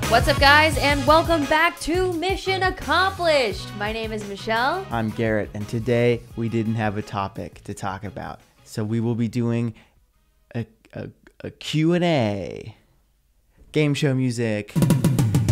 What's up, guys, and welcome back to Mission Accomplished. My name is Michelle. I'm Garrett, and today we didn't have a topic to talk about, so we will be doing a Q&A. Game show music.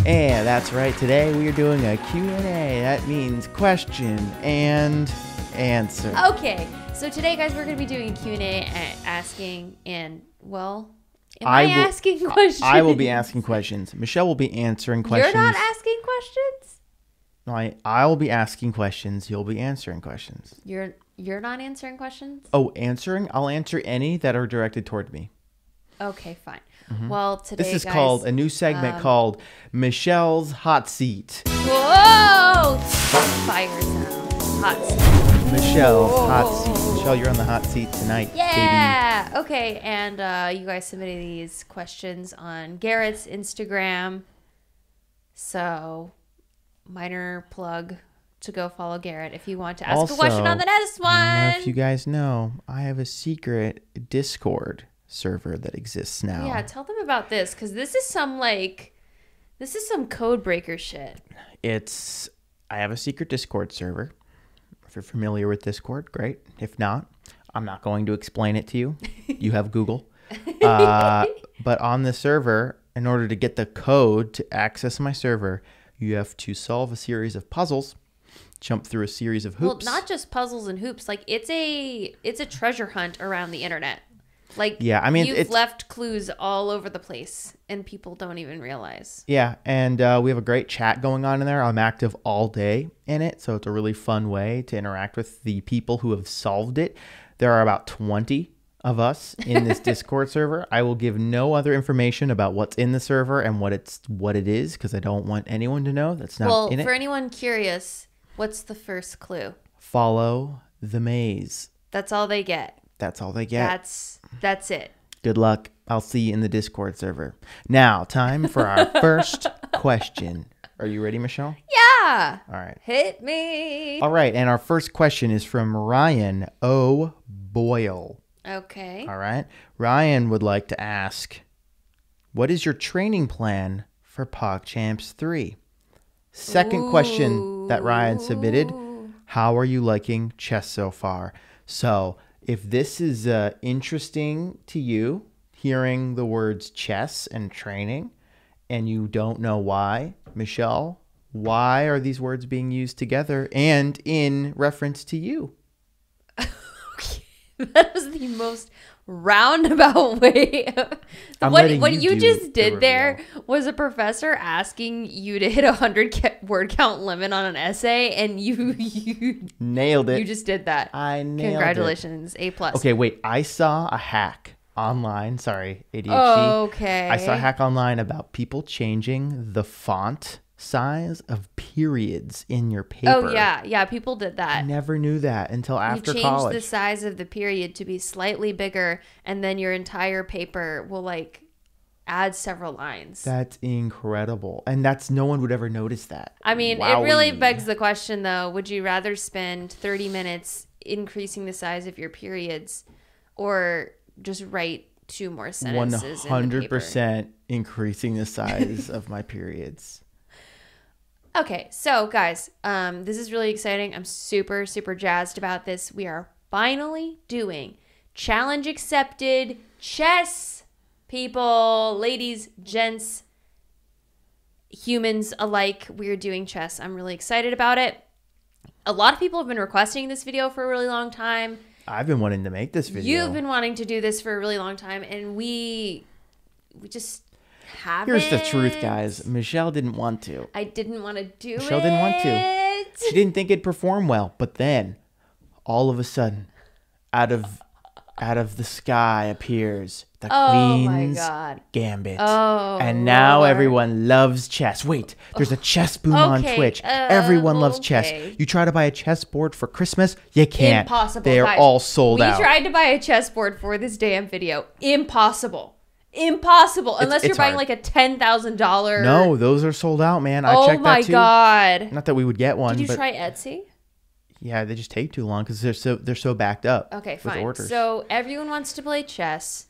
And that's right, today we are doing a Q&A. That means question and answer. Okay, so today, guys, we're going to be doing a Q&A asking, and, well... asking questions? I will be asking questions. Michelle will be answering questions. You're not asking questions? No, I will be asking questions. You'll be answering questions. You're not answering questions? Oh, answering? I'll answer any that are directed toward me. Okay, fine. Mm-hmm. Well, today, this is guys, called a new segment called Michelle's Hot Seat. Whoa! Fire sound. Hot seat. Michelle's Whoa. Hot Seat. Michelle, you're on the hot seat tonight. Yeah. Baby. Okay, and you guys submitted these questions on Garrett's Instagram. So, minor plug to go follow Garrett if you want to ask a question on the next one. I don't know if you guys know, I have a secret Discord server that exists now. Yeah, tell them about this, because this is some code breaker shit. I have a secret Discord server. If you're familiar with Discord, great. If not, I'm not going to explain it to you. You have Google. But on the server, in order to get the code to access my server, you have to solve a series of puzzles, jump through a series of hoops. Well, not just puzzles and hoops. Like, it's a treasure hunt around the internet. Like, yeah, I mean, you've left clues all over the place, and people don't even realize. Yeah, and we have a great chat going on in there. I'm active all day in it, so it's a really fun way to interact with the people who have solved it. There are about 20 of us in this Discord server. I will give no other information about what's in the server and what it is, because I don't want anyone to know that's not in it. Well, for anyone curious, what's the first clue? Follow the maze. That's all they get. That's all they get. That's it. Good luck. I'll see you in the Discord server. Now, time for our first question. Are you ready, Michelle? Yeah. All right. Hit me. All right. And our first question is from Ryan O. Boyle. Okay. All right. Ryan would like to ask, what is your training plan for PogChamps 3? Second question that Ryan submitted, how are you liking chess so far? So if this is interesting to you, hearing the words chess and training, and you don't know why, Michelle, why are these words being used together and in reference to you? Okay. That was the most roundabout way. What you just did there was a professor asking you to hit 100 word count limit on an essay, and you nailed it. You just did that. I nailed Congratulations, it. A+. Okay, wait. I saw a hack online. Sorry, ADHD. Okay. I saw a hack online about people changing the font size of periods in your paper. Oh, yeah. People did that. I never knew that until after college. college. You change the size of the period to be slightly bigger, and then your entire paper will, like, add several lines. That's incredible. And no one would ever notice that. I mean, It really begs the question, though. Would you rather spend 30 minutes increasing the size of your periods, or just write 2 more sentences 100% increasing the size of my periods. Okay, so guys, this is really exciting. I'm super, super jazzed about this. We are finally doing challenge accepted chess, people, ladies, gents, humans alike. We're doing chess. I'm really excited about it. A lot of people have been requesting this video for a really long time. I've been wanting to make this video. You've been wanting to do this for a really long time, and we just haven't. Here's the truth, guys. Michelle didn't want to. I didn't want to do it. Michelle didn't want to. She didn't think it'd perform well. But then, all of a sudden, out of the sky appears the Queen's Gambit. Oh, and now everyone loves chess. Wait, there's a chess boom on Twitch. Everyone loves chess. You try to buy a chessboard for Christmas, you can't. Impossible. They're all sold out. We tried to buy a chessboard for this damn video. Impossible. Unless you're buying hard. like a $10,000. No, those are sold out, man. I checked that too. Oh my God. Not that we would get one. Did you try Etsy? Yeah, they just take too long because they're so backed up. Okay, with fine. orders. So everyone wants to play chess.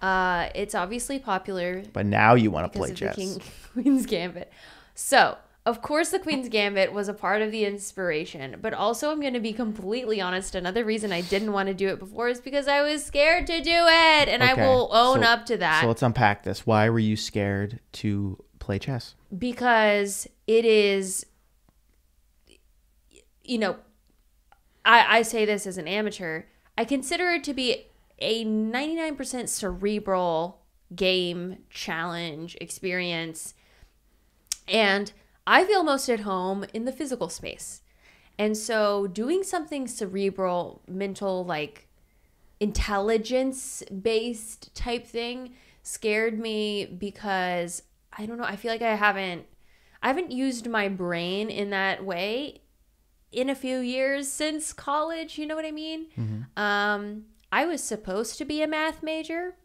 It's obviously popular But now you want to because play of chess. the Queen's Gambit. So, of course, the Queen's Gambit was a part of the inspiration, but also I'm going to be completely honest. Another reason I didn't want to do it before is because I was scared to do it, and I Okay, will own up to that. So let's unpack this. Why were you scared to play chess? Because it is, I say this as an amateur, I consider it to be a 99% cerebral game, challenge, experience. And I feel most at home in the physical space. And so doing something cerebral, mental, like intelligence-based type thing scared me because, I don't know, I feel like I haven't used my brain in that way in a few years since college. You know what I mean? Mm-hmm. I was supposed to be a math major,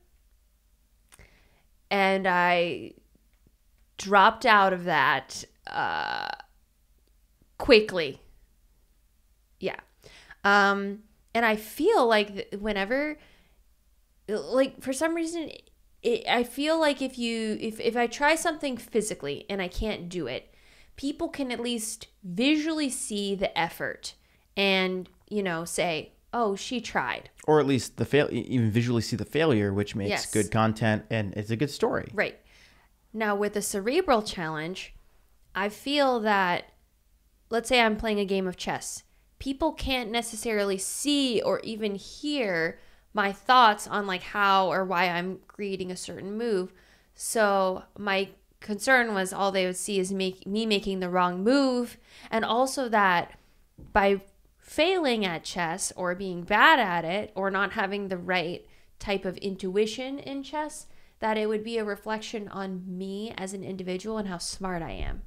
and I dropped out of that quickly. Yeah. And I feel like whenever, like, for some reason, I feel like if I try something physically and I can't do it, people can at least visually see the effort and, say, oh, she tried. Or at least even visually see the failure, which makes good content and it's a good story. Right. Now, with a cerebral challenge, I feel that, let's say I'm playing a game of chess. People can't necessarily see or even hear my thoughts on like how or why I'm creating a certain move. So my concern was all they would see is me making the wrong move. And also that by failing at chess or being bad at it or not having the right type of intuition in chess, that it would be a reflection on me as an individual and how smart I am.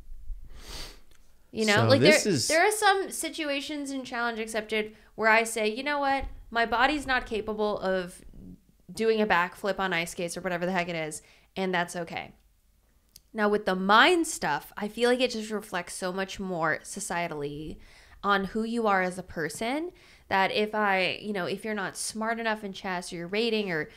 So like this there are some situations in Challenge Accepted where I say, you know what, my body's not capable of doing a backflip on ice skates or whatever the heck it is, and that's okay. Now with the mind stuff, I feel like it just reflects so much more societally on who you are as a person, that if you're not smart enough in chess or you're rating or,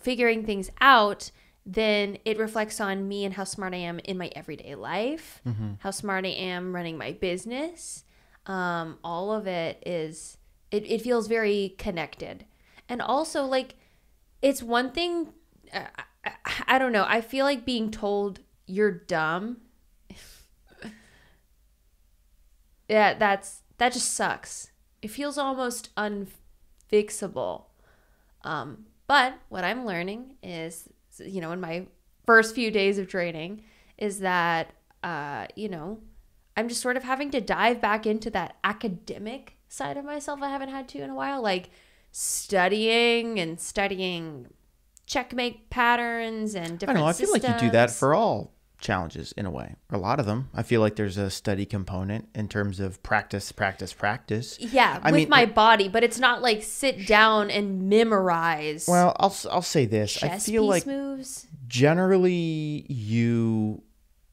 figuring things out, then it reflects on me and how smart I am in my everyday life, how smart I am running my business. All of it is, it feels very connected. And also, like, it's one thing, I don't know, I feel like being told you're dumb, yeah, that just sucks. It feels almost unfixable. But what I'm learning is, in my first few days of training, is that, I'm just sort of having to dive back into that academic side of myself I haven't had to in a while, like studying checkmate patterns and different I systems. feel like you do that for all challenges in a way, or a lot of them. I feel like there's a study component in terms of practice. Yeah, with my body, but it's not like sit down and memorize. Well, I'll say this. I feel like moves. Generally you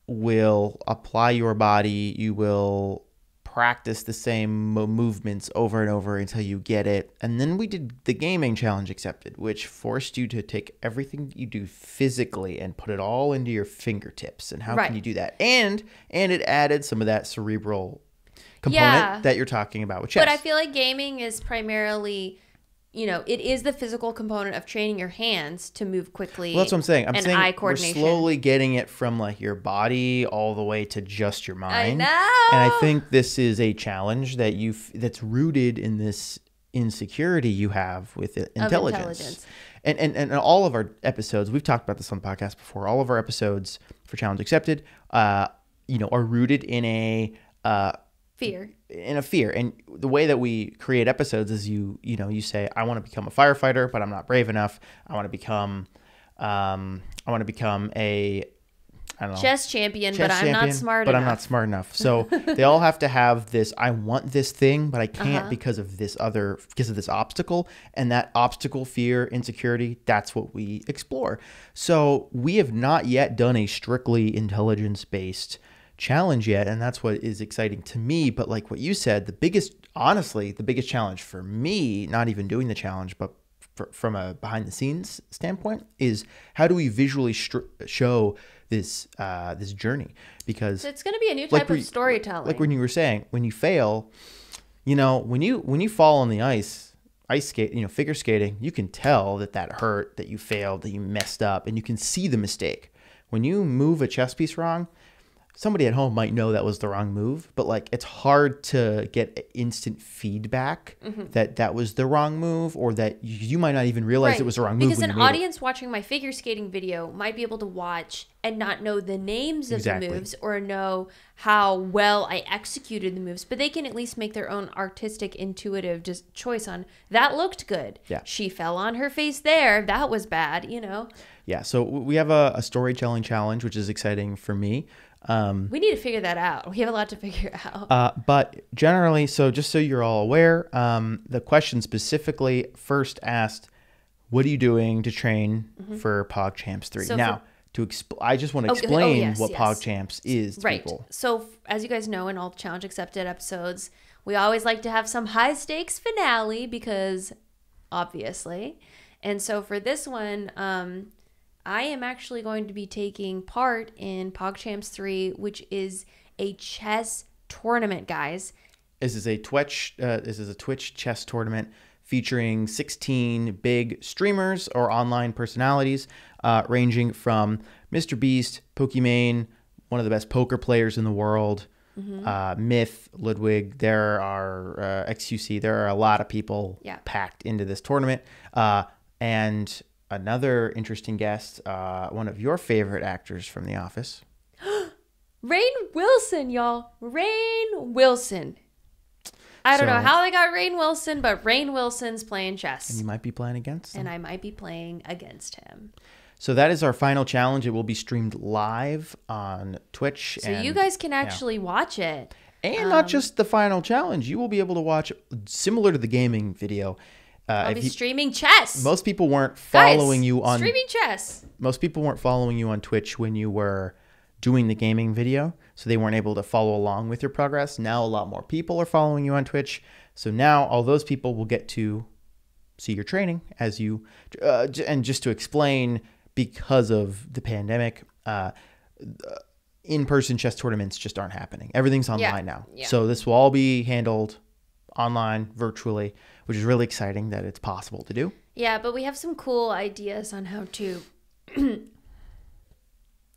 will apply your body, you will practice the same movements over and over until you get it. And then we did the gaming Challenge Accepted, which forced you to take everything you do physically and put it all into your fingertips. And how can you do that? And it added some of that cerebral component that you're talking about with chess. But I feel like gaming is primarily, it is the physical component of training your hands to move quickly. Well, that's what I'm saying. I'm saying eye coordination. We're slowly getting it from like your body all the way to just your mind. I know. And I think this is a challenge that's rooted in this insecurity you have with intelligence. And all of our episodes, we've talked about this on the podcast before. All of our episodes for Challenge Accepted, are rooted in a fear. And the way that we create episodes is you say, I want to become a firefighter, but I'm not brave enough. I want to become a chess champion, but I'm not smart enough. I'm not smart enough. So they all have to have this, I want this thing, but I can't because of this obstacle. And that obstacle, fear, insecurity, that's what we explore. So we have not yet done a strictly intelligence-based challenge yet, and that's what is exciting to me. But like what you said, the biggest challenge for me, not even doing the challenge, but from a behind the scenes standpoint is how do we visually show this this journey? Because So it's going to be a new type of storytelling. Like when you were saying, when you fail, you know, when you fall on the ice skate, you know, figure skating, you can tell that hurt, that you failed, that you messed up, and you can see the mistake. When you move a chess piece wrong, somebody at home might know that was the wrong move, but like it's hard to get instant feedback that was the wrong move, or that you might not even realize it was the wrong move. Because an audience watching my figure skating video might be able to watch and not know the names of the moves or know how well I executed the moves, but they can at least make their own artistic, intuitive choice on that looked good. Yeah. She fell on her face there. That was bad, you know? Yeah. So we have a storytelling challenge, which is exciting for me. We need to figure that out. We have a lot to figure out. But generally, so just so you're all aware, the question specifically first asked, what are you doing to train for PogChamps 3? So now, I just want to explain what yes. PogChamps is to people. So as you guys know, in all Challenge Accepted episodes, we always like to have some high stakes finale because obviously. And so for this one, I am actually going to be taking part in PogChamps 3, which is a chess tournament, guys. This is a Twitch chess tournament featuring 16 big streamers or online personalities, ranging from MrBeast, Pokimane, one of the best poker players in the world, Myth, Ludwig. There are XUC. There are a lot of people packed into this tournament, and another interesting guest, one of your favorite actors from The Office. Rainn Wilson, y'all. Rainn Wilson. I don't know how they got Rainn Wilson, but Rainn Wilson's playing chess. And you might be playing against him. And I might be playing against him. So that is our final challenge. It will be streamed live on Twitch. So you guys can actually watch it. And not just the final challenge. You will be able to watch, similar to the gaming video, I'll be streaming chess. Most people weren't following you on streaming chess. Most people weren't following you on Twitch when you were doing the gaming video, so they weren't able to follow along with your progress. Now a lot more people are following you on Twitch, so now all those people will get to see your training as you. And just to explain, because of the pandemic, in-person chess tournaments just aren't happening. Everything's online now, so this will all be handled online, virtually, which is really exciting that it's possible to do. Yeah, but we have some cool ideas on how to,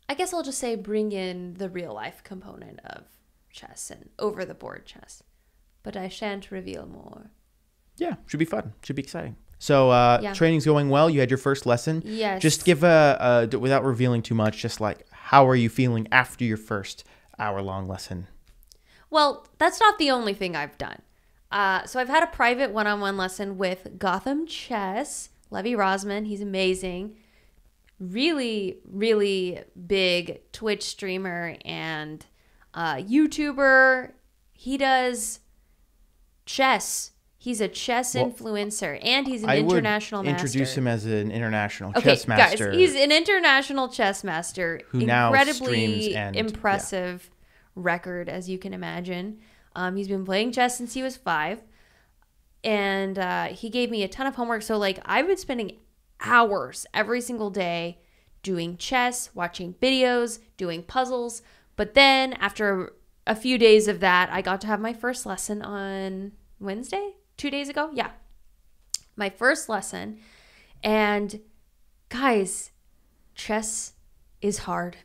I guess I'll just say, bring in the real life component of chess and over the board chess. But I shan't reveal more. Yeah, should be fun. Should be exciting. So training's going well. You had your first lesson. Yes. Just give without revealing too much, just like, how are you feeling after your first hour-long lesson? Well, that's not the only thing I've done. So I've had a private one-on-one lesson with Gotham Chess, Levy Rosman. He's amazing. Really, really big Twitch streamer and YouTuber. He does chess. He's a chess influencer, and he's an international master. Introduce him as an international chess master. Guys, he's an international chess master. Who now streams and impressive record, as you can imagine. He's been playing chess since he was 5, and he gave me a ton of homework. So like I've been spending hours every single day doing chess, watching videos, doing puzzles. But then after a few days of that, I got to have my first lesson on Wednesday, 2 days ago. Yeah, my first lesson. And guys, chess is hard.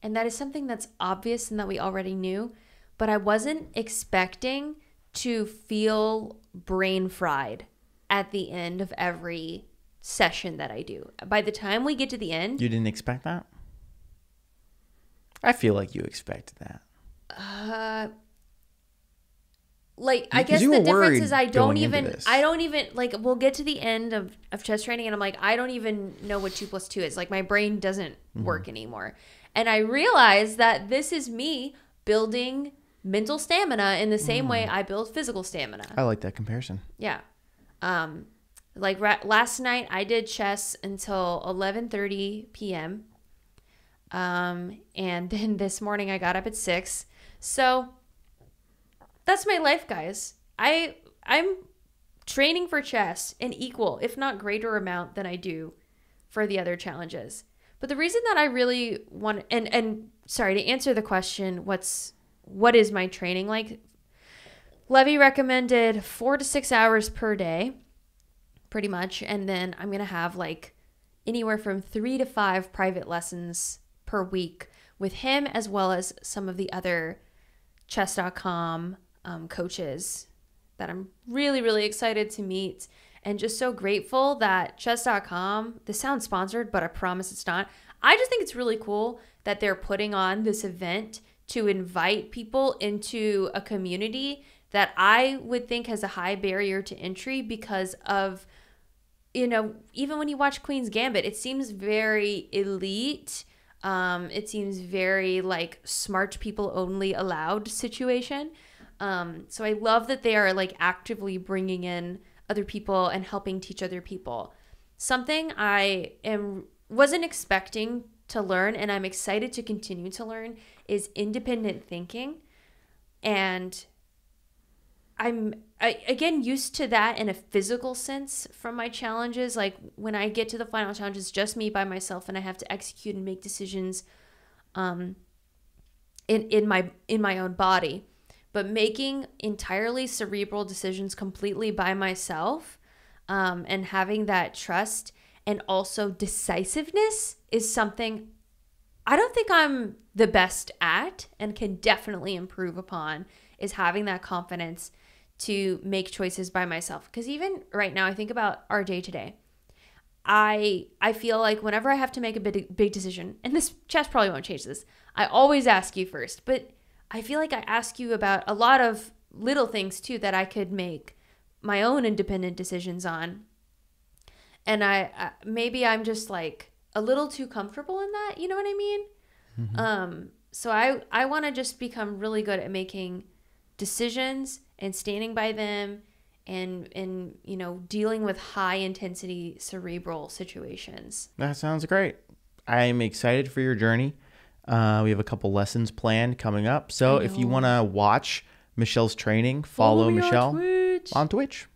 And that is something that's obvious and that we already knew. But I wasn't expecting to feel brain fried at the end of every session that I do. By the time we get to the end... You didn't expect that? I feel like you expected that. I guess the difference is I don't even, like, we'll get to the end of chess training and I'm like, I don't even know what 2 + 2 is. Like, my brain doesn't work anymore. And I realize that this is me building mental stamina in the same way I build physical stamina. I like that comparison. Yeah. Last night I did chess until 11:30 p.m. And then this morning I got up at 6. So that's my life, guys. I'm training for chess an equal, if not greater amount than I do for the other challenges. But the reason that I really want, and sorry, to answer the question, what is my training like? Levy recommended 4 to 6 hours per day, pretty much. And then I'm going to have like anywhere from 3 to 5 private lessons per week with him, as well as some of the other chess.com coaches that I'm really, really excited to meet. And just so grateful that chess.com, this sounds sponsored, but I promise it's not. I just think it's really cool that they're putting on this event to invite people into a community that I would think has a high barrier to entry because of, even when you watch Queen's Gambit, it seems very elite. It seems very like smart people only allowed situation. So I love that they are like actively bringing in other people and helping teach other people. Something wasn't expecting to learn, and I'm excited to continue to learn, is independent thinking. And I'm again used to that in a physical sense from my challenges. Like when I get to the final challenge, it's just me by myself, and I have to execute and make decisions in my own body. But making entirely cerebral decisions completely by myself, and having that trust and also decisiveness is something I don't think I'm the best at and can definitely improve upon, is having that confidence to make choices by myself. Because even right now, I think about our day to day. I feel like whenever I have to make a big decision, and this chess probably won't change this, I always ask you first, but I feel like I ask you about a lot of little things too that I could make my own independent decisions on. And maybe I'm just like a little too comfortable in that, you know what I mean? Mm-hmm. So I want to just become really good at making decisions and standing by them and dealing with high intensity cerebral situations. That sounds great. I'm excited for your journey. We have a couple lessons planned coming up. So if you want to watch Michelle's training, follow Michelle on Twitch.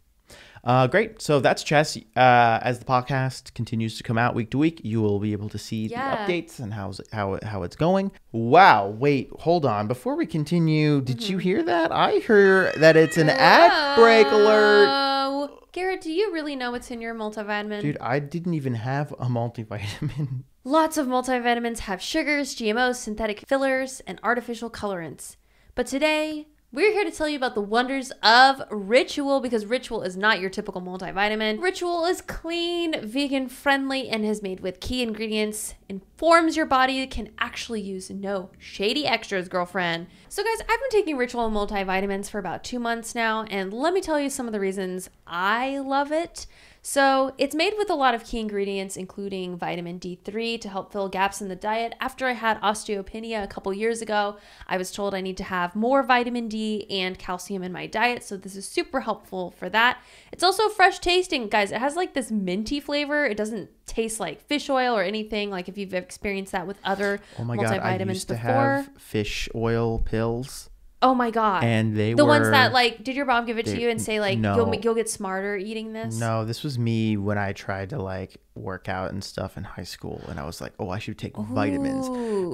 Great. So that's chess. As the podcast continues to come out week to week, you will be able to see the updates and how it's going. Wow. Wait, hold on. Before we continue, did you hear that? I heard that it's an ad break alert. Garrett, do you really know what's in your multivitamin? Dude, I didn't even have a multivitamin. Lots of multivitamins have sugars, GMOs, synthetic fillers, and artificial colorants. But today, we're here to tell you about the wonders of Ritual, because Ritual is not your typical multivitamin. Ritual is clean, vegan friendly, and is made with key ingredients, informs your body can actually use no shady extras, girlfriend. So guys, I've been taking Ritual multivitamins for about 2 months now, and let me tell you some of the reasons I love it. So it's made with a lot of key ingredients, including vitamin D3 to help fill gaps in the diet. After I had osteopenia a couple years ago, I was told I need to have more vitamin D and calcium in my diet. So this is super helpful for that. It's also fresh tasting, guys. It has like this minty flavor. It doesn't taste like fish oil or anything, like if you've experienced that with other multivitamins before. I used to have fish oil pills. Oh my God. And they were the ones that like, did your mom give it to you and say like, no. you'll get smarter eating this? No, this was me when I tried to like work out and stuff in high school. And I was like, I should take vitamins.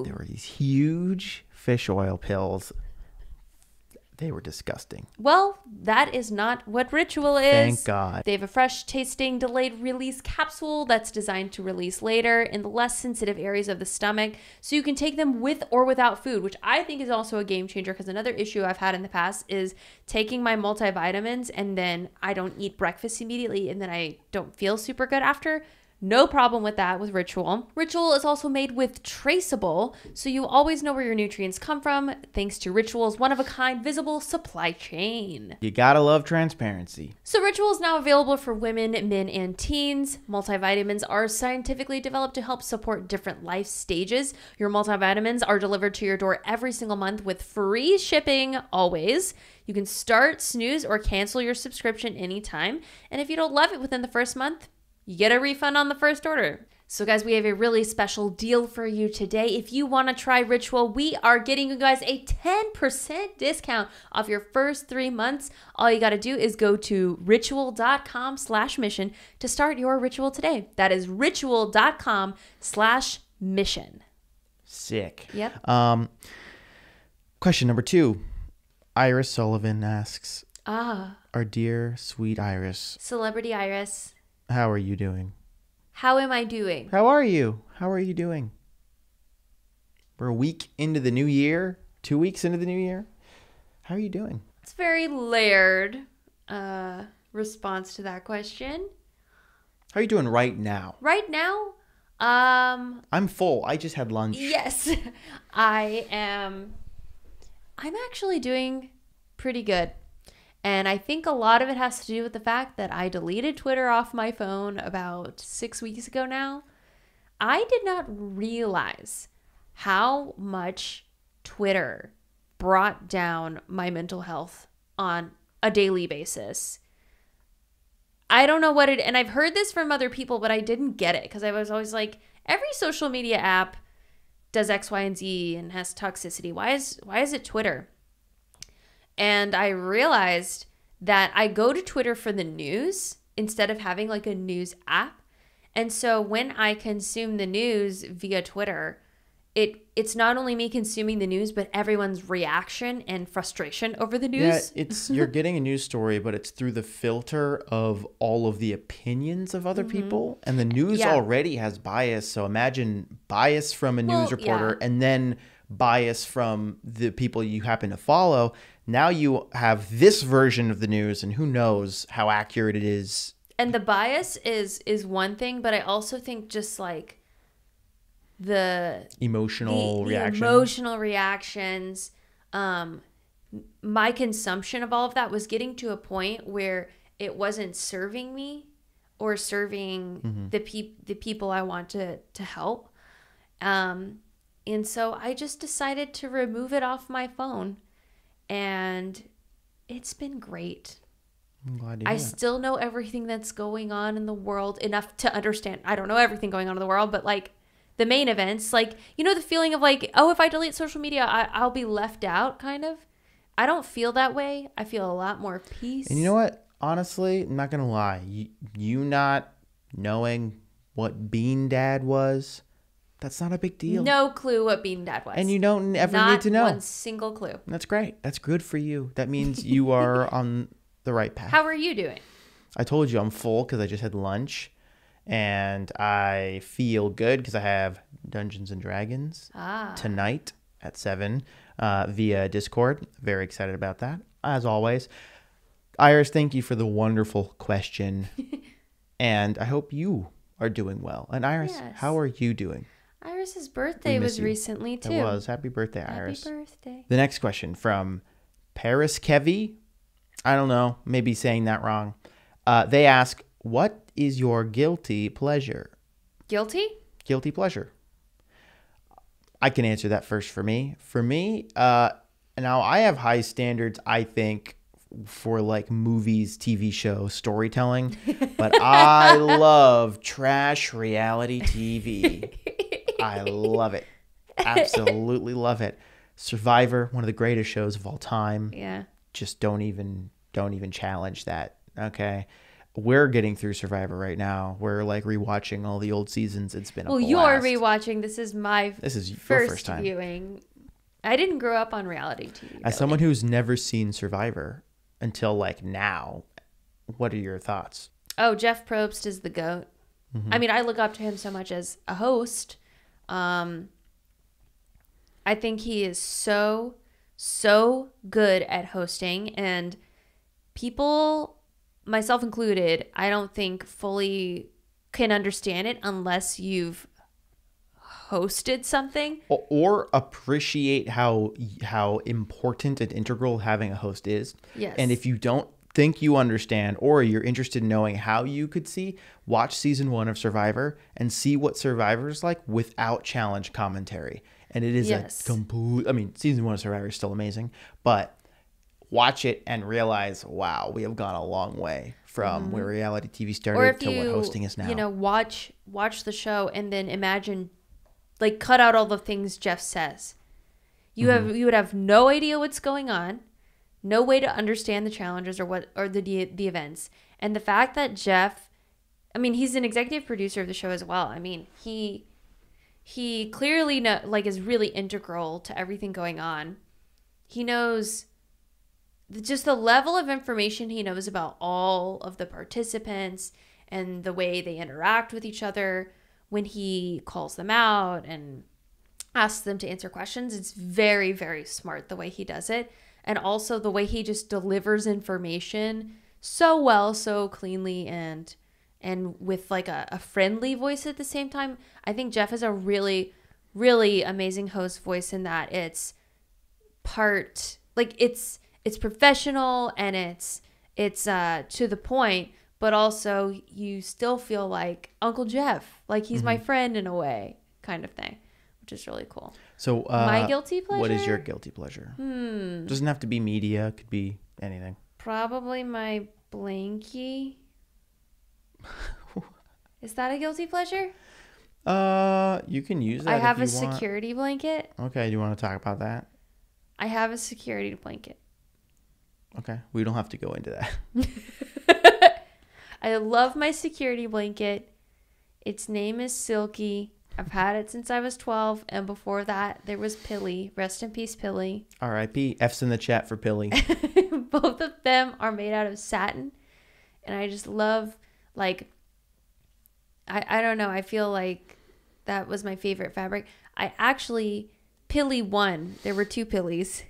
There were these huge fish oil pills. They were disgusting. Well, that is not what Ritual is. Thank God. They have a fresh tasting delayed release capsule that's designed to release later in the less sensitive areas of the stomach. So you can take them with or without food, which I think is also a game changer, because another issue I've had in the past is taking my multivitamins and then I don't eat breakfast immediately and then I don't feel super good after. No problem with that with Ritual. Ritual is also made with traceable, so you always know where your nutrients come from, thanks to Ritual's one-of-a-kind visible supply chain. You gotta love transparency. So Ritual is now available for women, men, and teens. Multivitamins are scientifically developed to help support different life stages. Your multivitamins are delivered to your door every single month with free shipping, always. You can start, snooze, or cancel your subscription anytime. And if you don't love it within the first month, you get a refund on the first order. So guys, we have a really special deal for you today. If you want to try Ritual, we are getting you guys a 10% discount off your first 3 months. All you got to do is go to ritual.com/mission to start your ritual today. That is ritual.com/mission. Sick. Yep. Question number 2. Iris Sullivan asks, Our dear sweet Iris, Celebrity Iris, how are you doing? how am I doing? How are you? How are you doing? We're a week into the new year, 2 weeks into the new year. How are you doing? It's a very layered response to that question. How are you doing right now? Right now, I'm full. I just had lunch. yes, I'm actually doing pretty good. And I think a lot of it has to do with the fact that I deleted Twitter off my phone about 6 weeks ago now. I did not realize how much Twitter brought down my mental health on a daily basis. I don't know what and I've heard this from other people, but I didn't get it because I was always like, every social media app does X, Y, and Z and has toxicity. Why is it Twitter? And I realized that I go to Twitter for the news instead of having like a news app. And so when I consume the news via Twitter, it's not only me consuming the news, but everyone's reaction and frustration over the news. Yeah, you're getting a news story, but it's through the filter of all of the opinions of other people. And the news already has bias. So imagine bias from a news reporter and then bias from the people you happen to follow. Now you have this version of the news, and who knows how accurate it is. And the bias is one thing, but I also think just like the emotional reactions, my consumption of all of that was getting to a point where it wasn't serving me or serving the people I want to help. And so I just decided to remove it off my phone. And it's been great. I'm glad to hear I still know everything that's going on in the world enough to understand. I don't know everything going on in the world, but like the main events, like, you know, the feeling of like, oh, if I delete social media, I'll be left out kind of. I don't feel that way. I feel a lot more peace. And you know what? Honestly, I'm not going to lie. You not knowing what Bean Dad was, that's not a big deal. No clue what Bean Dad was. And you don't ever need to know. Not one single clue. That's great. That's good for you. That means you are on the right path. How are you doing? I told you I'm full because I just had lunch. And I feel good because I have Dungeons & Dragons tonight at 7 via Discord. Very excited about that, as always. Iris, thank you for the wonderful question. And I hope you are doing well. And Iris, how are you doing? Iris's birthday was recently, too. It was. Happy birthday, Iris. Happy birthday. The next question from Paris Kevy. I don't know. Maybe saying that wrong. They ask, what is your guilty pleasure? Guilty? Guilty pleasure. I can answer that first for me. For me, now I have high standards, I think, for like movies, TV show, storytelling. But I love trash reality TV. I love it. Absolutely love it. Survivor, one of the greatest shows of all time. Yeah. Just don't even challenge that. Okay. We're getting through Survivor right now. We're like rewatching all the old seasons. It's been a blast. You're rewatching. This is my first time viewing. I didn't grow up on reality TV. As someone who's never seen Survivor until like now, what are your thoughts? Oh, Jeff Probst is the GOAT. I mean, I look up to him so much as a host. I think he is so good at hosting, and people, myself included, I don't think fully can understand it unless you've hosted something or appreciate how important and integral having a host is. Yes. And if you don't think you understand, or you're interested in knowing how you could see, watch season 1 of Survivor and see what Survivor's like without challenge commentary. And it is a complete, I mean, season 1 of Survivor is still amazing, but watch it and realize, wow, we have gone a long way from where reality TV Or started if to you, what hosting is now. you know, watch the show and then imagine, like, cut out all the things Jeff says. You would have no idea what's going on, no way to understand the challenges or the events. And the fact that Jeff, I mean, he's an executive producer of the show as well. I mean, he clearly is really integral to everything going on. He knows just the level of information he knows about all of the participants and the way they interact with each other when he calls them out and asks them to answer questions. It's very, very smart the way he does it. And also the way he just delivers information so well, so cleanly, and with like a friendly voice at the same time. I think Jeff has a really, really amazing host voice in that it's part, like, it's professional and it's to the point, but also you still feel like Uncle Jeff, like he's my friend in a way, kind of thing, which is really cool. So my guilty pleasure? What is your guilty pleasure? Doesn't have to be media. It could be anything. Probably my blankie. Is that a guilty pleasure? You can use that. I have if you a want. security blanket. Okay, do you want to talk about that? I have a security blanket. Okay, we don't have to go into that. I love my security blanket. Its name is Silky. I've had it since I was 12, and before that, there was Pilly. Rest in peace, Pilly. R.I.P. F's in the chat for Pilly. Both of them are made out of satin, and I just love, like, I don't know. I feel like that was my favorite fabric. Pilly 1, there were 2 Pillies.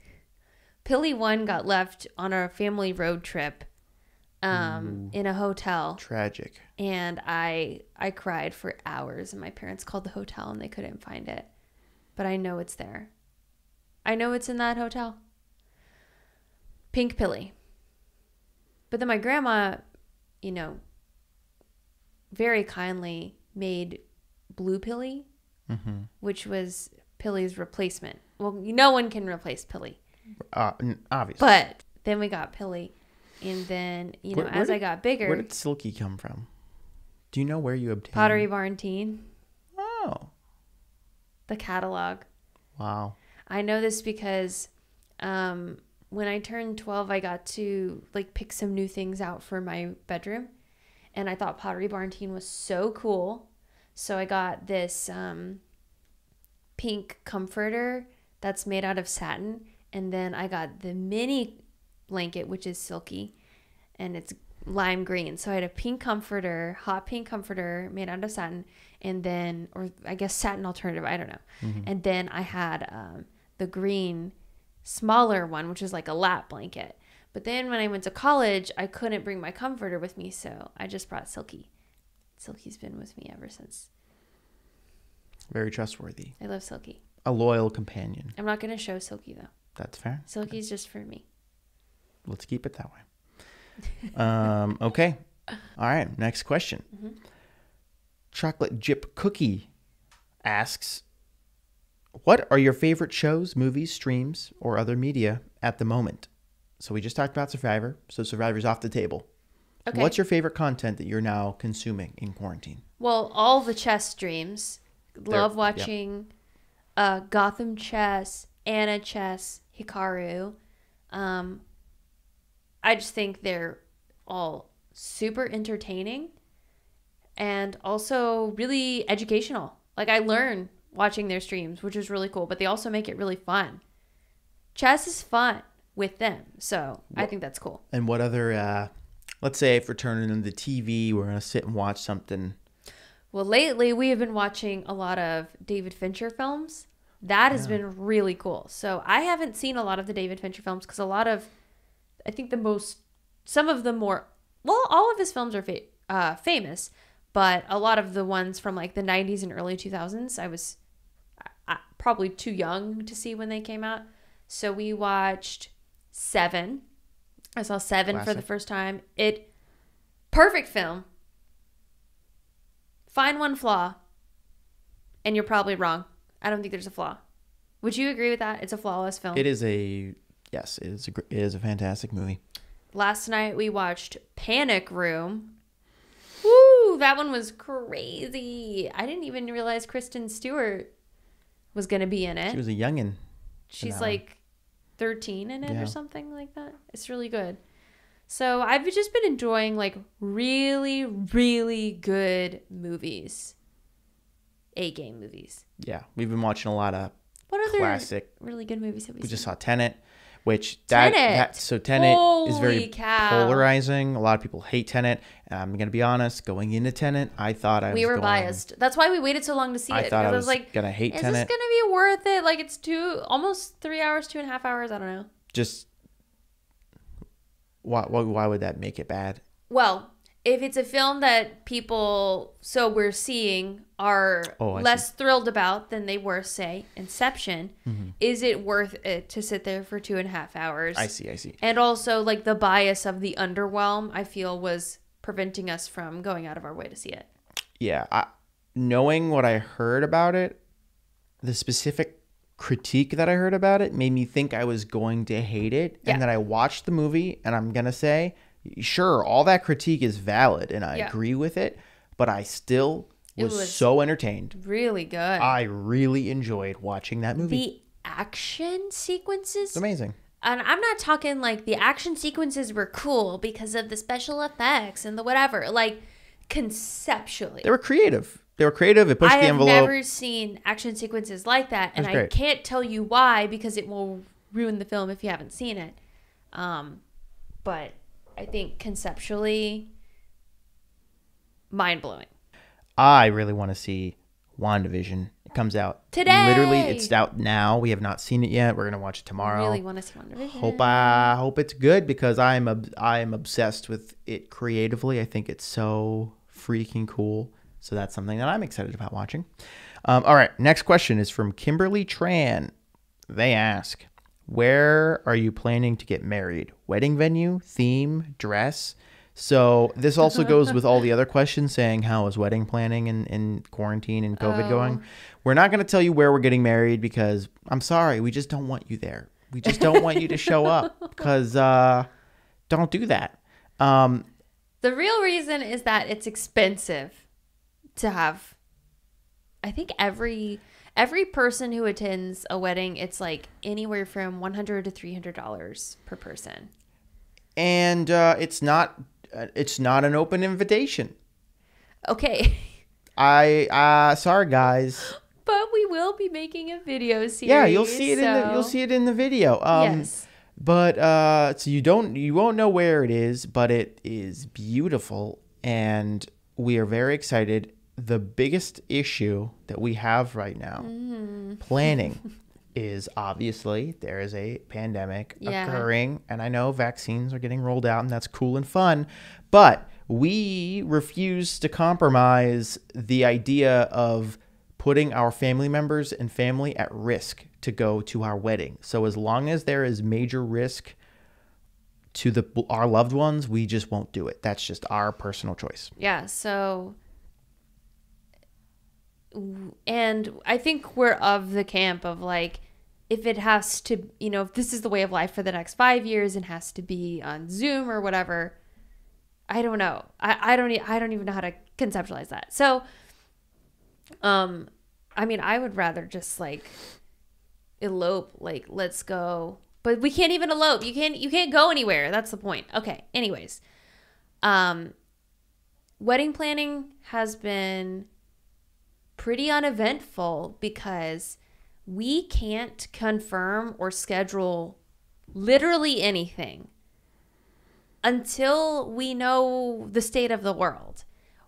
Pilly 1 got left on a family road trip in a hotel. Tragic. And I cried for hours, and my parents called the hotel and they couldn't find it. But I know it's there. I know it's in that hotel. Pink Pilly. But then my grandma, you know, very kindly made Blue Pilly, which was Pilly's replacement. Well, no one can replace Pilly. Obviously. But then we got Pilly. And then, you know, I got bigger. Where did Silky come from? Do you know where you obtained? Pottery Barn Teen. Oh. The catalog. Wow. I know this because when I turned 12, I got to, like, pick some new things out for my bedroom. And I thought Pottery Barn Teen was so cool. So I got this pink comforter that's made out of satin. And then I got the mini blanket, which is Silky, and it's lime green. So I had a pink comforter, hot pink comforter made out of satin, and then, or I guess satin alternative, I don't know. And then I had the green smaller one, which is like a lap blanket. But then when I went to college, I couldn't bring my comforter with me, so I just brought Silky. Silky's been with me ever since. Very trustworthy. I love Silky. A loyal companion. I'm not going to show Silky, though. That's fair. Silky's just for me. Let's keep it that way. Okay. All right. Next question. Chocolate Jip Cookie asks, what are your favorite shows, movies, streams, or other media at the moment? So we just talked about Survivor. So Survivor's off the table. Okay. What's your favorite content that you're now consuming in quarantine? Well, all the chess streams. Love watching Gotham Chess, Anna Chess, Hikaru. I just think they're all super entertaining and also really educational. Like, I learn watching their streams, which is really cool, but they also make it really fun. Chess is fun with them, so I think that's cool. And what other, let's say if we're turning on the TV, we're going to sit and watch something. Well, lately we have been watching a lot of David Fincher films. That has been really cool. So I haven't seen a lot of the David Fincher films because all of his films are famous, but a lot of the ones from like the 90s and early 2000s, I was probably too young to see when they came out. So we watched Seven. I saw Seven for the first time. Perfect film. Find one flaw, and you're probably wrong. I don't think there's a flaw. Would you agree with that? It's a flawless film. It is a Yes, it is a fantastic movie. Last night we watched Panic Room. Woo, that one was crazy. I didn't even realize Kristen Stewart was going to be in it. She was a youngin'. She's like 13 in it Yeah. or something like that. It's really good. So I've just been enjoying like really, really good movies. A-game movies. Yeah, we've been watching a lot of What other classic. really good movies have we We seen? just saw Tenet, which Tenet. Tenet is very Holy cow. polarizing. A lot of people hate Tenet. I'm gonna be honest. Going into Tenet, I thought we were biased. That's why we waited so long to see it. I thought I was was like, gonna hate is Tenet. this gonna be worth it? Like it's almost 3 hours, 2.5 hours. I don't know. Just why would that make it bad? Well, if it's a film that people, so we're seeing, are less thrilled about than they were, say, Inception, is it worth it to sit there for 2.5 hours? I see. And also, like, the bias of the underwhelm, I feel, was preventing us from going out of our way to see it. Yeah, knowing what I heard about it, the specific critique that I heard about it made me think I was going to hate it. Yeah. And then I watched the movie, and I'm going to say, sure, all that critique is valid, and I agree with it, but I still was so entertained. Really good. I really enjoyed watching that movie. The action sequences. It's amazing. And I'm not talking like the action sequences were cool because of the special effects and the whatever. Like, conceptually. They were creative. It pushed the envelope. I have never seen action sequences like that, and I can't tell you why because it will ruin the film if you haven't seen it. But I think conceptually, mind-blowing. I really want to see WandaVision. It comes out today. Literally, it's out now. We have not seen it yet. We're gonna watch it tomorrow. I really want to see WandaVision. Hope it's good because I am obsessed with it creatively. I think it's so freaking cool. So that's something that I'm excited about watching. All right, next question is from Kimberly Tran. They ask, where are you planning to get married? Wedding venue, theme, dress? So this also goes with all the other questions saying how is wedding planning in quarantine and COVID going? We're not going to tell you where we're getting married because I'm sorry, we just don't want you there. We just don't want you to show up because don't do that. The real reason is that it's expensive to have. I think every person who attends a wedding, it's like anywhere from $100 to $300 per person. And it's not an open invitation. Okay. Sorry guys. But we will be making a video series. Yeah, you'll see it in the video. Yes. But so you won't know where it is, but it is beautiful and we are very excited. The biggest issue that we have right now, planning, is obviously there is a pandemic occurring, and I know vaccines are getting rolled out, and that's cool and fun, but we refuse to compromise the idea of putting our family members and family at risk to go to our wedding. So as long as there is major risk to our loved ones, we just won't do it. That's just our personal choice. Yeah, so... And I think we're of the camp of like, if it has to, if this is the way of life for the next 5 years and has to be on Zoom or whatever, I don't know. I don't even know how to conceptualize that. So, I mean, I would rather just like elope, like let's go, but we can't even elope. You can't go anywhere. That's the point. Okay. Anyways, wedding planning has been pretty uneventful because we can't confirm or schedule literally anything until we know the state of the world.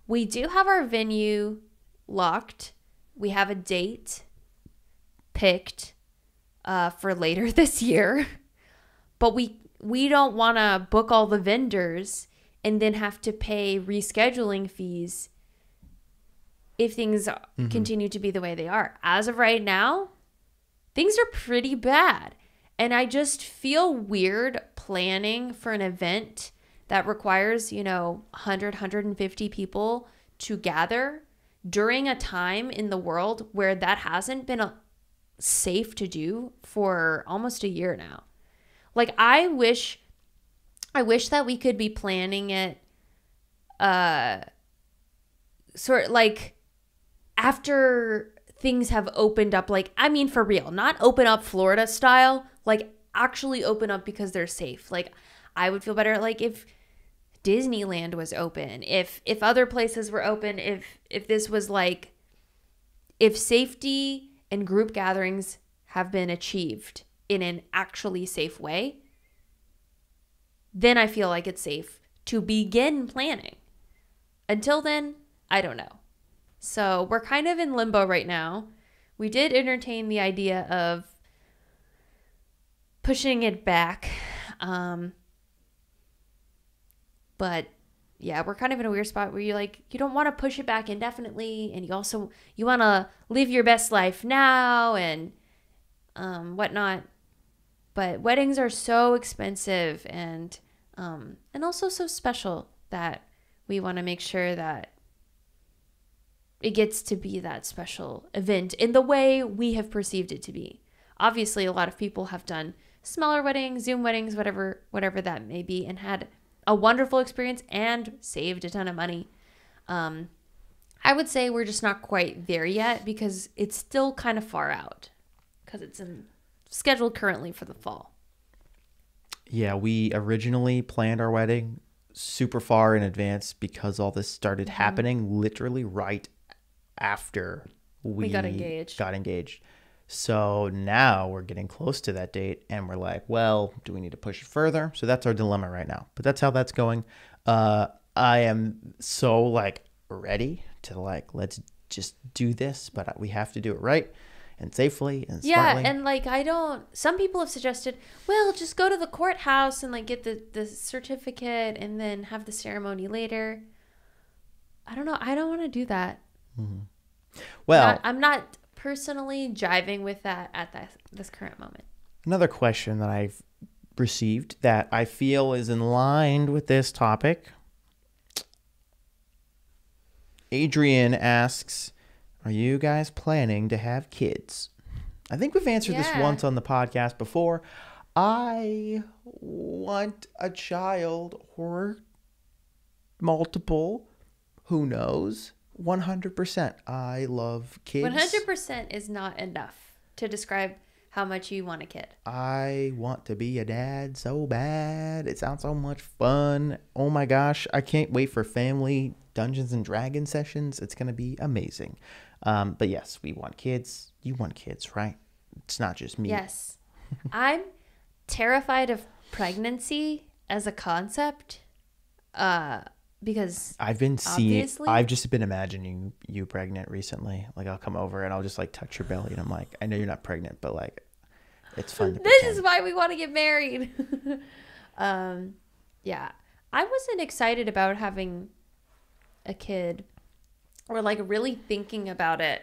We do have our venue locked. We have a date picked for later this year, but we don't want to book all the vendors and then have to pay rescheduling fees if things continue to be the way they are. As of right now, things are pretty bad. And I just feel weird planning for an event that requires, 100, 150 people to gather during a time in the world where that hasn't been safe to do for almost a year now. Like, I wish that we could be planning it sort of like after things have opened up. Like, I mean, for real, not open up Florida style, like actually open up because they're safe. Like, I would feel better like if Disneyland was open, if other places were open, if this was like, if safety and group gatherings have been achieved in an actually safe way, then I feel like it's safe to begin planning. Until then, I don't know. So we're kind of in limbo right now. We did entertain the idea of pushing it back. But yeah, we're kind of in a weird spot where you don't want to push it back indefinitely, and you want to live your best life now and whatnot. But weddings are so expensive and also so special that we want to make sure that it gets to be that special event in the way we have perceived it to be. Obviously, a lot of people have done smaller weddings, Zoom weddings, whatever that may be, and had a wonderful experience and saved a ton of money. I would say we're just not quite there yet because it's still kind of far out because it's scheduled currently for the fall. Yeah, we originally planned our wedding super far in advance because all this started happening literally right after we got engaged. So now we're getting close to that date and we're like, well, do we need to push it further? So that's our dilemma right now. But that's how that's going. I am so like ready to like, let's just do this, but we have to do it right and safely and smartly. Yeah, and like some people have suggested, well, just go to the courthouse and like get the certificate and then have the ceremony later. I don't know. I don't want to do that. Mm-hmm. Well, I'm not personally jiving with that at this current moment. Another question that I've received that I feel is in line with this topic. Adrian asks, are you guys planning to have kids? I think we've answered this once on the podcast before. I want a child or multiple. Who knows? 100%. I love kids. 100% is not enough to describe how much you want a kid. I want to be a dad so bad. It sounds so much fun. Oh my gosh. I can't wait for family Dungeons and Dragons sessions. It's going to be amazing. But yes, we want kids. You want kids, right? It's not just me. Yes. I'm terrified of pregnancy as a concept. Because I've just been imagining you pregnant recently. Like I'll come over and I'll just like touch your belly and I'm like, I know you're not pregnant, but like it's fun to This pretend. is why we want to get married. Yeah. I wasn't excited about having a kid or like really thinking about it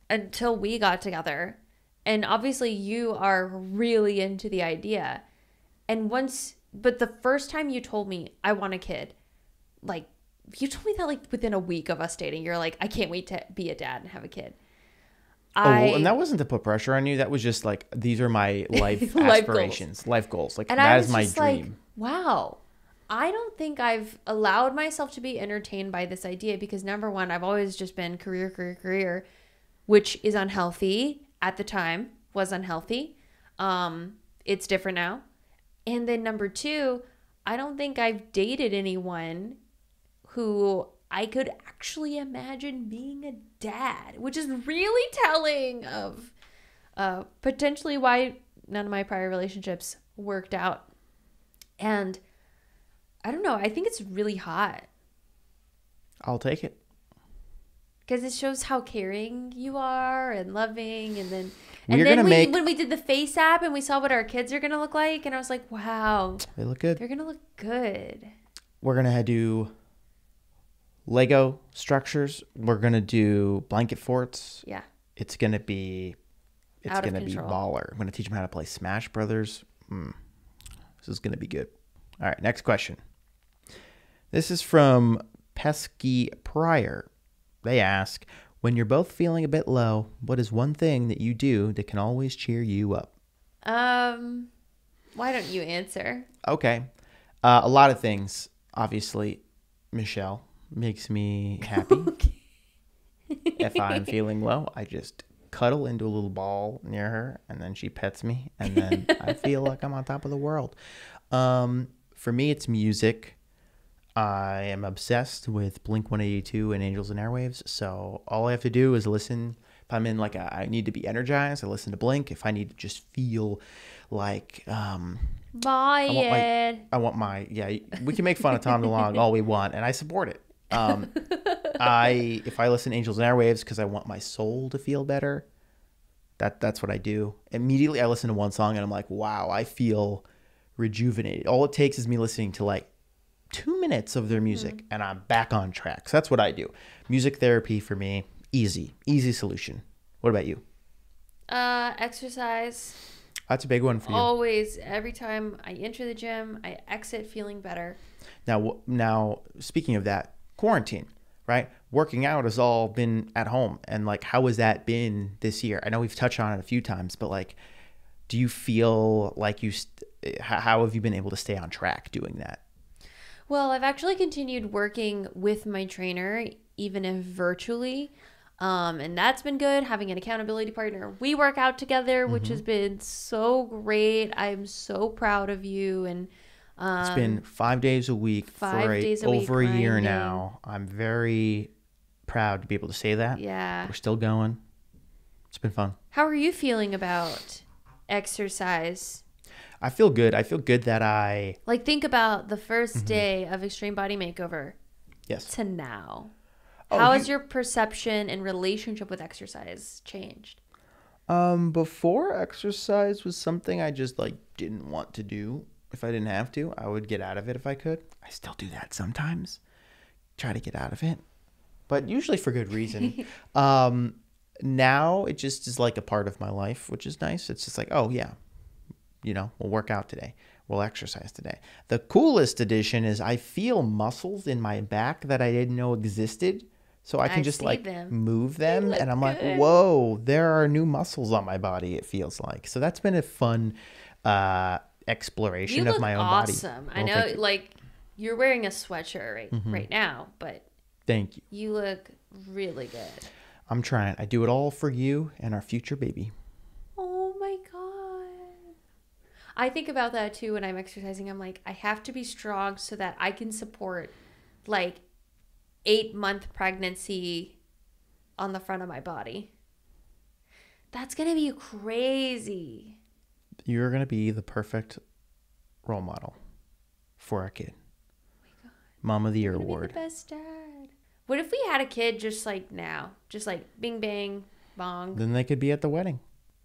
until we got together. And obviously you are really into the idea. But the first time you told me I want a kid, like you told me that like within a week of us dating, you're like, I can't wait to be a dad and have a kid. And that wasn't to put pressure on you. That was just like, these are my life aspirations, life goals. Like, and that is my dream. Like, wow. I don't think I've allowed myself to be entertained by this idea because number one, I've always just been career, which is unhealthy at the time, was unhealthy. It's different now. And then number two, I don't think I've dated anyone who I could actually imagine being a dad, which is really telling of potentially why none of my prior relationships worked out. And I don't know. I think it's really hot. I'll take it. Because it shows how caring you are and loving. And then when we did the Face app and we saw what our kids are going to look like. And I was like, wow. They look good. They're going to look good. We're going to do Lego structures. We're going to do blanket forts. Yeah. It's going to be baller. I'm going to teach them how to play Smash Brothers. This is going to be good. All right, next question. This is from Pesky Pryor. They ask, when you're both feeling a bit low, what is one thing that you do that can always cheer you up? Why don't you answer? Okay. A lot of things. Obviously, Michelle makes me happy. If I'm feeling low, I just cuddle into a little ball near her, and then she pets me, and then I feel like I'm on top of the world. For me, it's music. I am obsessed with Blink-182 and Angels and Airwaves, so all I have to do is listen. If I'm in I need to be energized, I listen to Blink. If I need to just feel like Buy it. we can make fun of Tom DeLonge all we want, and I support it. If I listen to Angels and Airwaves because I want my soul to feel better, that's what I do. Immediately I listen to one song and I'm like, wow, I feel rejuvenated. All it takes is me listening to 2 minutes of their music and I'm back on track. So that's what I do. Music therapy for me, easy solution. What about you? Exercise. That's a big one for you. Always, every time I enter the gym, I exit feeling better. Now speaking of that, quarantine, right? Working out has all been at home, and how has that been this year? I know we've touched on it a few times, but do you feel like how have you been able to stay on track doing that? Well, I've actually continued working with my trainer, even if virtually. And that's been good, having an accountability partner. We work out together, which has been so great. I'm so proud of you. And it's been 5 days a week for over a year now. I'm very proud to be able to say that. Yeah. We're still going. It's been fun. How are you feeling about exercise? I feel good. I feel good that I... think about the first day of Extreme Body Makeover. Yes. To now. How has your perception and relationship with exercise changed? Before, exercise was something I just didn't want to do. If I didn't have to, I would get out of it if I could. I still do that sometimes. Try to get out of it. But usually for good reason. Now it just is a part of my life, which is nice. It's just oh yeah, we'll work out today. We'll exercise today. The coolest addition is I feel muscles in my back that I didn't know existed. So I can just move them, and I'm like, whoa, there are new muscles on my body, it feels like. So that's been a fun exploration of my own body. Awesome. I know, you're wearing a sweatshirt right now, but thank you. You look really good. I'm trying. I do it all for you and our future baby. Oh my God. I think about that too when I'm exercising. I'm like, I have to be strong so that I can support 8-month pregnancy on the front of my body. That's going to be crazy. You're going to be the perfect role model for our kid. Oh my God. Mom of the Year award. Be the best dad. What if we had a kid just now? Just bing, bang, bong. Then they could be at the wedding.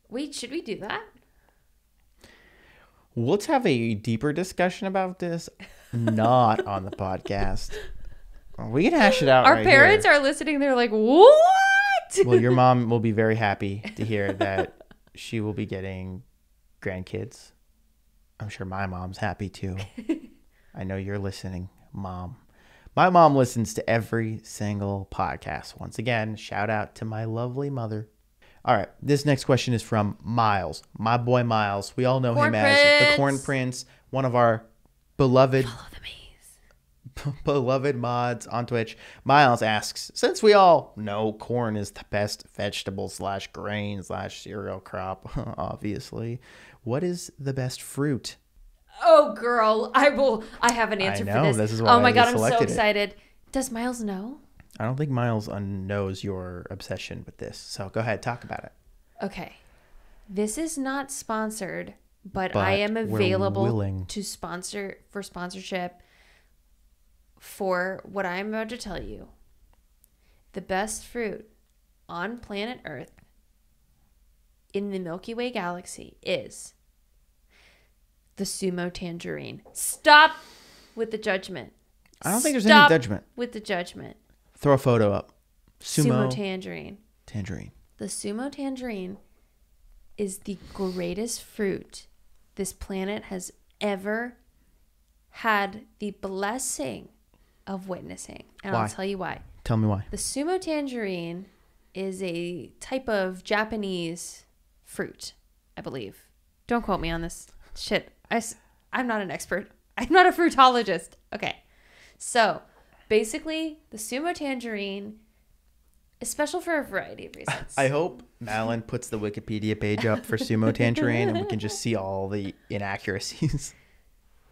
Wait, should we do that? Let's have a deeper discussion about this. Not on the podcast. We can hash it out. Our parents are listening. They're like, what? Well, your mom will be very happy to hear that she will be getting grandkids. I'm sure my mom's happy too. I know you're listening, Mom. My mom listens to every single podcast. Once again, shout out to my lovely mother. All right. This next question is from Miles. My boy Miles. We all know him as the Corn Prince, one of our beloved... Follow the maze. Beloved mods on Twitch. Miles asks, since we all know corn is the best vegetable / grain / cereal crop, obviously, what is the best fruit? Oh, girl, I have an answer for this. This is why oh my God, I'm so selected excited. Does Miles know? I don't think Miles knows your obsession with this. So go ahead, talk about it. Okay. This is not sponsored, but I am available to sponsorship for what I'm about to tell you. The best fruit on planet Earth in the Milky Way galaxy is the Sumo Tangerine. Stop with the judgment. I don't think there's any judgment. With the judgment. Throw a photo up. Sumo Tangerine. Tangerine. The Sumo Tangerine is the greatest fruit this planet has ever had the blessing of witnessing. And Why? I'll tell you why. Tell me why. The Sumo Tangerine is a type of Japanese fruit, I believe. Don't quote me on this shit. I'm not an expert. I'm not a fruitologist. Okay. So basically, the Sumo Tangerine is special for a variety of reasons. I hope Madeline puts the Wikipedia page up for Sumo Tangerine and we can just see all the inaccuracies.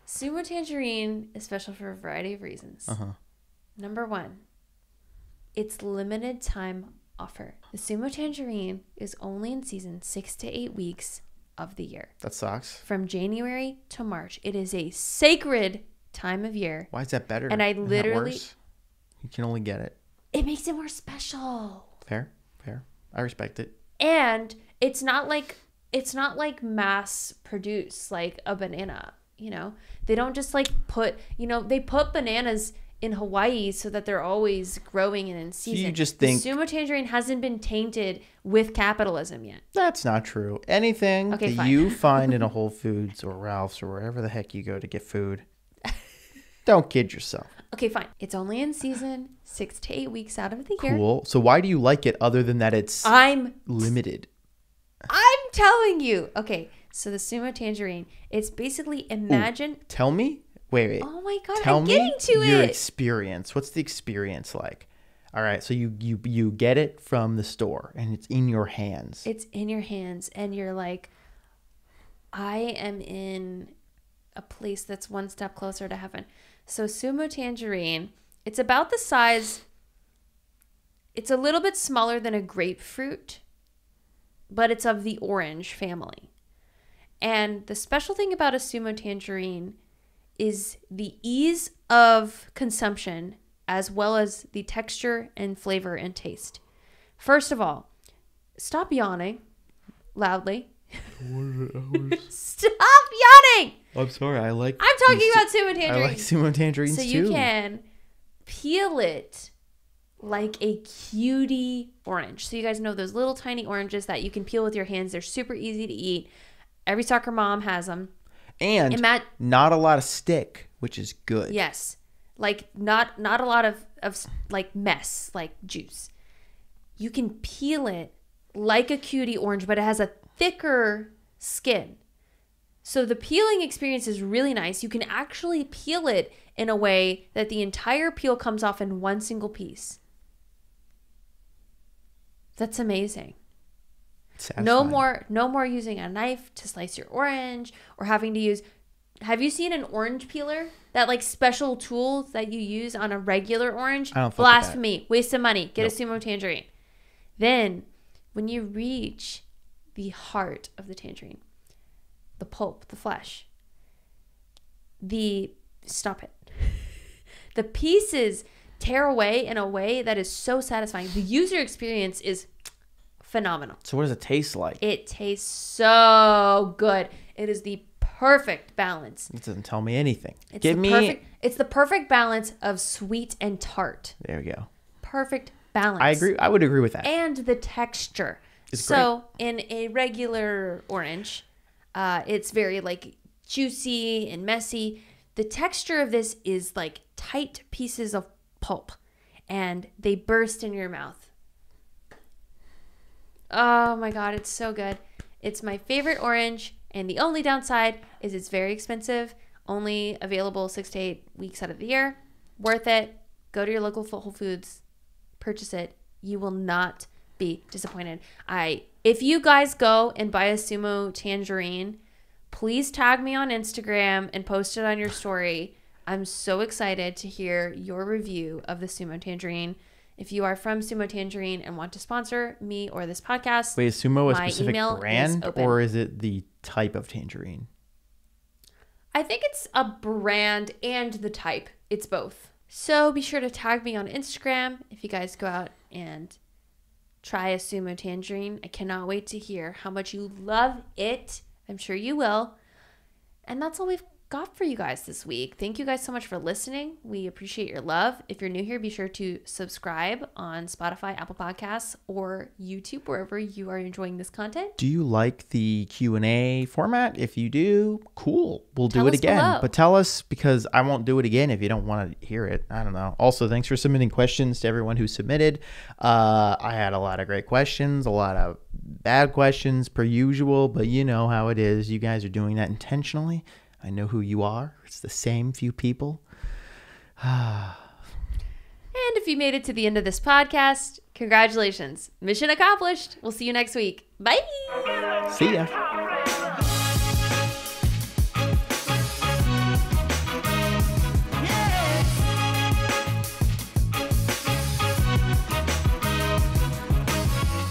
Sumo Tangerine is special for a variety of reasons. Number one, it's limited time offer. The Sumo Tangerine is only in season 6 to 8 weeks of the year. That sucks. From January to March. It is a sacred time of year. Why is that better? And I Isn't that literally... worse? You can only get it. It makes it more special. Fair. I respect it. And it's not like mass produced like a banana, you know? They don't just like put, they put bananas in Hawaii so that they're always growing and in season. So you just think the Sumo Tangerine hasn't been tainted with capitalism yet. That's not true. Anything that fine. you find in a Whole Foods or Ralph's or wherever the heck you go to get food, don't kid yourself. Okay, fine. It's only in season 6 to 8 weeks out of the year. Cool. So why do you like it other than that it's limited? I'm telling you. Okay, so the Sumo Tangerine, it's basically imagine. Ooh, tell me. Wait. Oh my God, Tell I'm me getting to your it. experience. What's the experience like? All right, so you get it from the store and it's in your hands. It's in your hands and you're like, I am in a place that's one step closer to heaven. So Sumo Tangerine, it's about the size, it's a little bit smaller than a grapefruit, but it's of the orange family. And the special thing about a Sumo Tangerine is the ease of consumption as well as the texture and flavor and taste. First of all, stop yawning loudly. Stop yawning! I'm sorry. I'm talking about Sumo Tangerine. I like Sumo Tangerines so too. you can peel it like a cutie orange. So you guys know those little tiny oranges that you can peel with your hands. They're super easy to eat. Every soccer mom has them. And not a lot of stick, which is good. Yes. Like not a lot of like mess, like juice. You can peel it like a cutie orange, but it has a thicker skin. So the peeling experience is really nice. You can actually peel it in a way that the entire peel comes off in one single piece. That's amazing. Satisfying. No more using a knife to slice your orange or having to use. Have you seen an orange peeler? That like special tool that you use on a regular orange? I don't. Blasphemy. Waste of money. Get Nope. a Sumo Tangerine. Then when you reach the heart of the tangerine, the pulp, the flesh, stop it. The pieces tear away in a way that is so satisfying. The user experience is phenomenal. So what does it taste like? It tastes so good. It is the perfect balance. It doesn't tell me anything. It's the perfect balance of sweet and tart. There we go. Perfect balance. I agree. I would agree with that. And the texture. It's so in a regular orange, it's very like juicy and messy. The texture of this is like tight pieces of pulp and they burst in your mouth. Oh my God, it's so good. It's my favorite orange, and the only downside is it's very expensive. Only available 6 to 8 weeks out of the year. Worth it. Go to your local Whole Foods, purchase it. You will not be disappointed. If you guys go and buy a Sumo Tangerine, please tag me on Instagram and post it on your story. I'm so excited to hear your review of the Sumo Tangerine. If you are from Sumo Tangerine and want to sponsor me or this podcast, wait, is Sumo a specific email brand is open. or is it the type of tangerine? I think it's a brand and the type. It's both. So be sure to tag me on Instagram if you guys go out and try a Sumo Tangerine. I cannot wait to hear how much you love it. I'm sure you will. And that's all we've got for you guys this week. Thank you guys so much for listening. We appreciate your love. If you're new here, be sure to subscribe on Spotify, Apple Podcasts, or YouTube, wherever you are enjoying this content. Do you like the Q&A format? If you do, cool. We'll Tell do it us again. below. But tell us, because I won't do it again if you don't want to hear it. I don't know. Also, thanks for submitting questions to everyone who submitted. I had a lot of great questions, a lot of bad questions per usual, but you know how it is. You guys are doing that intentionally. I know who you are. It's the same few people. And if you made it to the end of this podcast, congratulations. Mission accomplished. We'll see you next week. Bye. See ya.